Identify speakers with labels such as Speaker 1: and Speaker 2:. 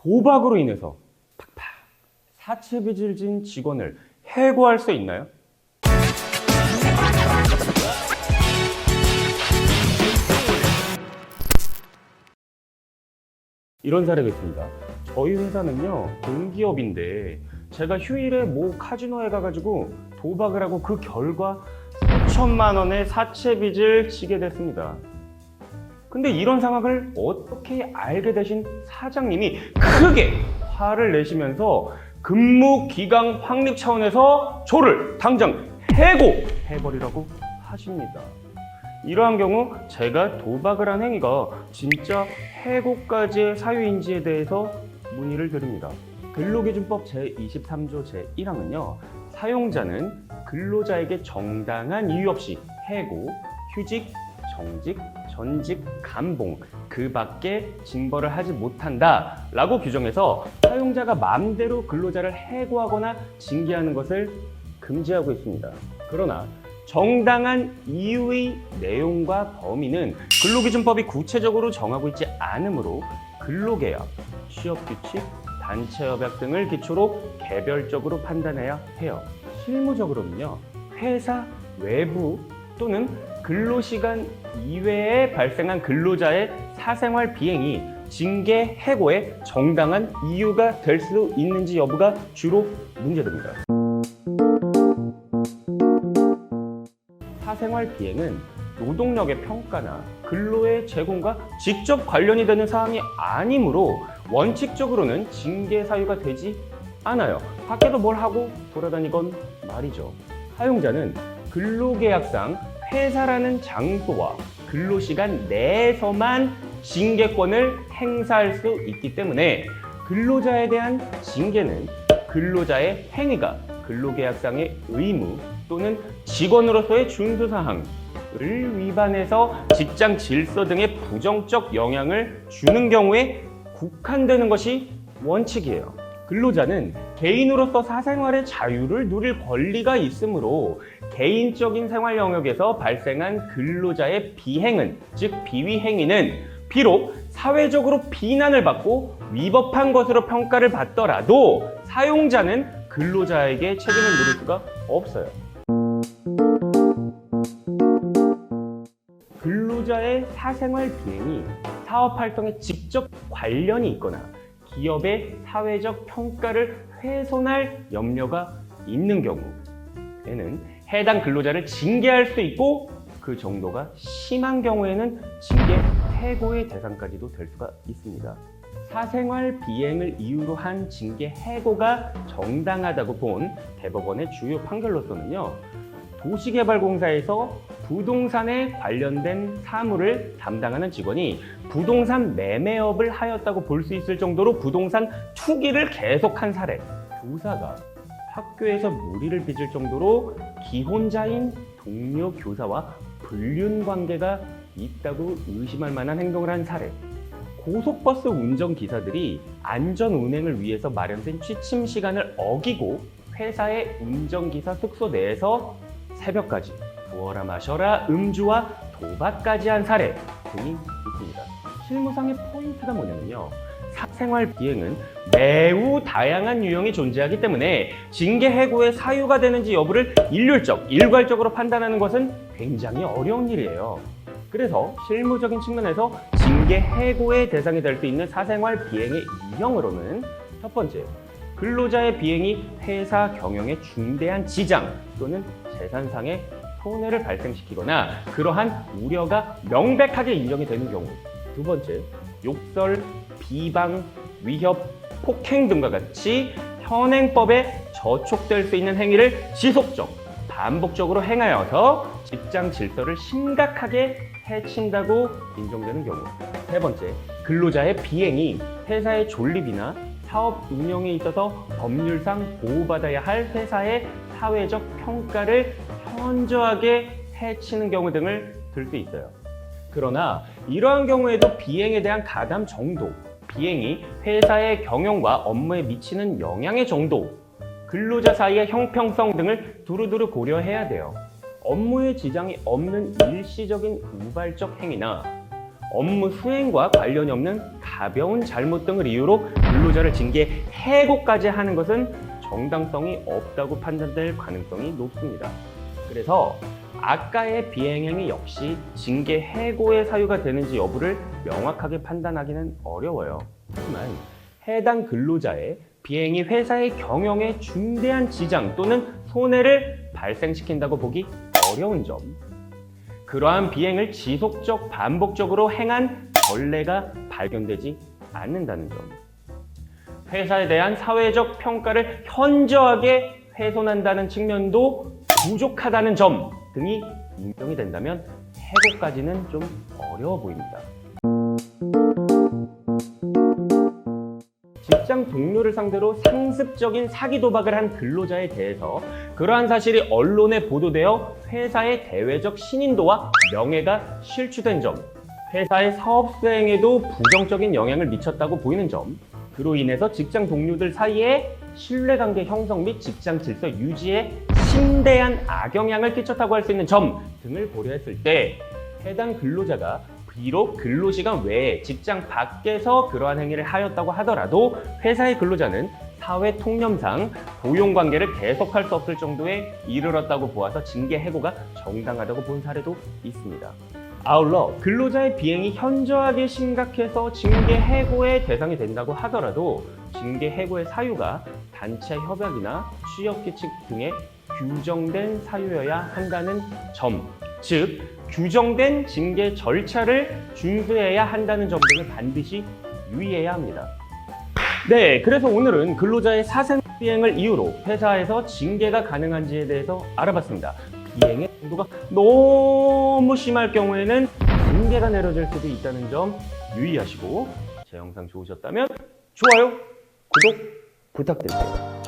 Speaker 1: 도박으로 인해서 팍팍 사채빚을 진 직원을 해고할 수 있나요? 이런 사례가 있습니다. 저희 회사는요, 공기업인데 제가 휴일에 모 카지노에 가가지고 도박을 하고 그 결과 수천만 원의 사채빚을 지게 됐습니다. 근데 이런 상황을 어떻게 알게 되신 사장님이 크게 화를 내시면서 근무 기강 확립 차원에서 저를 당장 해고해버리라고 하십니다. 이러한 경우 제가 도박을 한 행위가 진짜 해고까지의 사유인지에 대해서 문의를 드립니다. 근로기준법 제23조 제1항은요, 사용자는 근로자에게 정당한 이유 없이 해고, 휴직, 정직, 전직, 감봉 그 밖에 징벌을 하지 못한다 라고 규정해서 사용자가 마음대로 근로자를 해고하거나 징계하는 것을 금지하고 있습니다. 그러나 정당한 이유의 내용과 범위는 근로기준법이 구체적으로 정하고 있지 않으므로 근로계약, 취업규칙, 단체협약 등을 기초로 개별적으로 판단해야 해요. 실무적으로는요, 회사 외부 또는 근로시간 이외에 발생한 근로자의 사생활 비행이 징계, 해고의 정당한 이유가 될 수 있는지 여부가 주로 문제됩니다. 사생활 비행은 노동력의 평가나 근로의 제공과 직접 관련이 되는 사항이 아니므로 원칙적으로는 징계 사유가 되지 않아요. 밖에도 뭘 하고 돌아다니건 말이죠. 사용자는 근로계약상 회사라는 장소와 근로시간 내에서만 징계권을 행사할 수 있기 때문에 근로자에 대한 징계는 근로자의 행위가 근로계약상의 의무 또는 직원으로서의 준수사항을 위반해서 직장 질서 등의 부정적 영향을 주는 경우에 국한되는 것이 원칙이에요. 근로자는 개인으로서 사생활의 자유를 누릴 권리가 있으므로 개인적인 생활 영역에서 발생한 근로자의 비행은, 즉 비위행위는 비록 사회적으로 비난을 받고 위법한 것으로 평가를 받더라도 사용자는 근로자에게 책임을 물을 수가 없어요. 근로자의 사생활 비행이 사업활동에 직접 관련이 있거나 기업의 사회적 평가를 훼손할 염려가 있는 경우에는 해당 근로자를 징계할 수 있고 그 정도가 심한 경우에는 징계, 해고의 대상까지도 될 수가 있습니다. 사생활 비행을 이유로 한 징계, 해고가 정당하다고 본 대법원의 주요 판결로서는요, 도시개발공사에서 부동산에 관련된 사무를 담당하는 직원이 부동산 매매업을 하였다고 볼 수 있을 정도로 부동산 투기를 계속한 사례, 교사가 학교에서 무리를 빚을 정도로 기혼자인 동료 교사와 불륜 관계가 있다고 의심할 만한 행동을 한 사례, 고속버스 운전기사들이 안전 운행을 위해서 마련된 취침 시간을 어기고 회사의 운전기사 숙소 내에서 새벽까지 부어라 마셔라 음주와 도박까지 한 사례 등이 있습니다. 실무상의 포인트가 뭐냐면요, 사생활 비행은 매우 다양한 유형이 존재하기 때문에 징계, 해고의 사유가 되는지 여부를 일괄적으로 판단하는 것은 굉장히 어려운 일이에요. 그래서 실무적인 측면에서 징계, 해고의 대상이 될 수 있는 사생활 비행의 유형으로는 첫 번째, 근로자의 비행이 회사 경영에 중대한 지장 또는 재산상의 손해를 발생시키거나 그러한 우려가 명백하게 인정이 되는 경우. 두 번째, 욕설, 비방, 위협, 폭행 등과 같이 현행법에 저촉될 수 있는 행위를 지속적, 반복적으로 행하여서 직장 질서를 심각하게 해친다고 인정되는 경우. 세 번째, 근로자의 비행이 회사의 존립이나 사업 운영에 있어서 법률상 보호받아야 할 회사의 사회적 평가를 현저하게 해치는 경우 등을 들 수 있어요. 그러나 이러한 경우에도 비행에 대한 가담 정도, 비행이 회사의 경영과 업무에 미치는 영향의 정도, 근로자 사이의 형평성 등을 두루두루 고려해야 돼요. 업무에 지장이 없는 일시적인 우발적 행위나 업무 수행과 관련이 없는 가벼운 잘못 등을 이유로 근로자를 징계 해고까지 하는 것은 정당성이 없다고 판단될 가능성이 높습니다. 그래서 아까의 비행행위 역시 징계 해고의 사유가 되는지 여부를 명확하게 판단하기는 어려워요. 하지만 해당 근로자의 비행이 회사의 경영에 중대한 지장 또는 손해를 발생시킨다고 보기 어려운 점, 그러한 비행을 지속적 반복적으로 행한 전례가 발견되지 않는다는 점, 회사에 대한 사회적 평가를 현저하게 훼손한다는 측면도 부족하다는 점 등이 인정이 된다면 해고까지는 좀 어려워 보입니다. 직장 동료를 상대로 상습적인 사기 도박을 한 근로자에 대해서 그러한 사실이 언론에 보도되어 회사의 대외적 신인도와 명예가 실추된 점, 회사의 사업 수행에도 부정적인 영향을 미쳤다고 보이는 점, 그로 인해서 직장 동료들 사이에 신뢰관계 형성 및 직장 질서 유지에 심대한 악영향을 끼쳤다고 할 수 있는 점 등을 고려했을 때 해당 근로자가 비록 근로시간 외에 직장 밖에서 그러한 행위를 하였다고 하더라도 회사의 근로자는 사회 통념상 고용관계를 계속할 수 없을 정도에 이르렀다고 보아서 징계 해고가 정당하다고 본 사례도 있습니다. 아울러 근로자의 비행이 현저하게 심각해서 징계 해고의 대상이 된다고 하더라도 징계 해고의 사유가 단체 협약이나 취업 규칙 등의 규정된 사유여야 한다는 점, 즉 규정된 징계 절차를 준수해야 한다는 점 등을 반드시 유의해야 합니다. 네, 그래서 오늘은 근로자의 사생 비행을 이유로 회사에서 징계가 가능한지에 대해서 알아봤습니다. 비행의 정도가 너무 심할 경우에는 징계가 내려질 수도 있다는 점 유의하시고, 제 영상 좋으셨다면 좋아요, 구독 부탁드립니다.